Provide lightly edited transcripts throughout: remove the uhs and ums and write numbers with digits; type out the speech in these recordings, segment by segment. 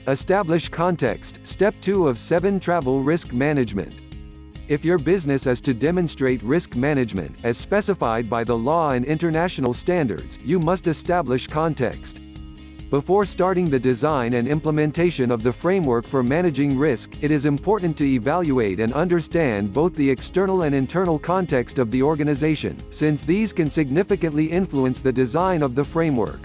Establish context. Step 2 of 7 Travel Risk Management. If your business is to demonstrate risk management, as specified by the law and international standards, you must establish context. Before starting the design and implementation of the framework for managing risk, it is important to evaluate and understand both the external and internal context of the organization, since these can significantly influence the design of the framework.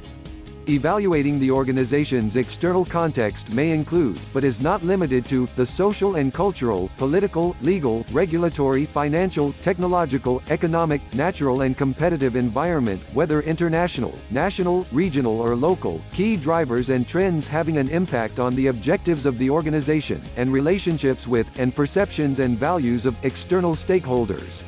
Evaluating the organization's external context may include, but is not limited to, the social and cultural, political, legal, regulatory, financial, technological, economic, natural and competitive environment, whether international, national, regional or local, key drivers and trends having an impact on the objectives of the organization, and relationships with, and perceptions and values of, external stakeholders.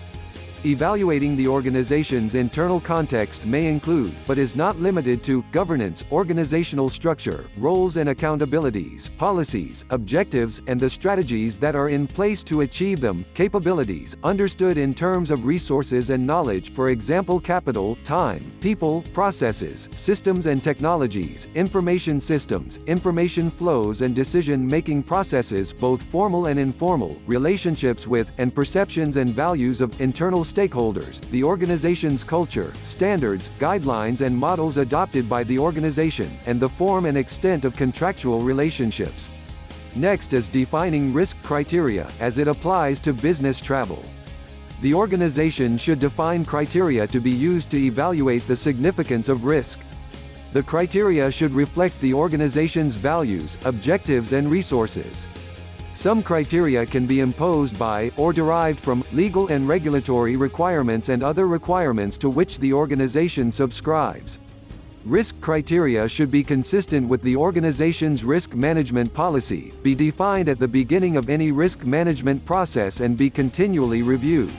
Evaluating the organization's internal context may include, but is not limited to, governance, organizational structure, roles and accountabilities, policies, objectives, and the strategies that are in place to achieve them, capabilities, understood in terms of resources and knowledge, for example capital, time, people, processes, systems and technologies, information systems, information flows and decision-making processes both formal and informal, relationships with, and perceptions and values of, internal stakeholders, the organization's culture, standards, guidelines and models adopted by the organization, and the form and extent of contractual relationships. Next is defining risk criteria, as it applies to business travel. The organization should define criteria to be used to evaluate the significance of risk. The criteria should reflect the organization's values, objectives and resources. Some criteria can be imposed by, or derived from, legal and regulatory requirements and other requirements to which the organization subscribes. Risk criteria should be consistent with the organization's risk management policy, be defined at the beginning of any risk management process and be continually reviewed.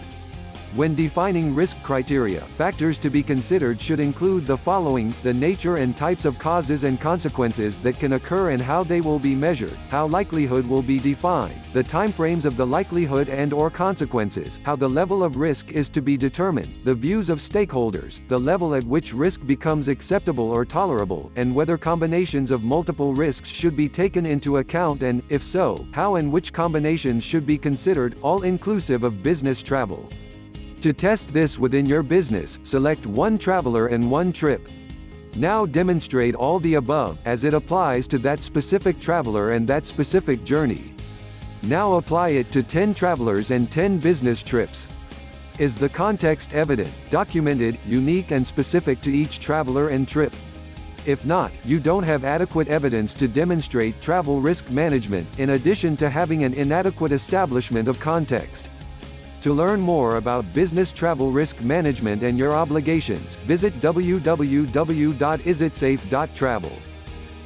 When defining risk criteria, factors to be considered should include the following: the nature and types of causes and consequences that can occur and how they will be measured, how likelihood will be defined, the timeframes of the likelihood and/or consequences, how the level of risk is to be determined, the views of stakeholders, the level at which risk becomes acceptable or tolerable, and whether combinations of multiple risks should be taken into account and, if so, how and which combinations should be considered, all inclusive of business travel. To test this within your business, select one traveler and one trip. Now demonstrate all the above, as it applies to that specific traveler and that specific journey. Now apply it to 10 travelers and 10 business trips. Is the context evident, documented, unique and specific to each traveler and trip? If not, you don't have adequate evidence to demonstrate travel risk management, in addition to having an inadequate establishment of context. To learn more about business travel risk management and your obligations, visit www.isitsafe.travel.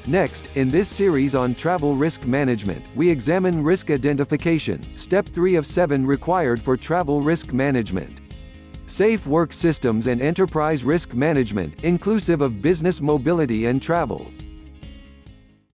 Next, in this series on travel risk management, we examine risk identification, step 3 of 7 required for travel risk management. Safe work systems and enterprise risk management, inclusive of business mobility and travel.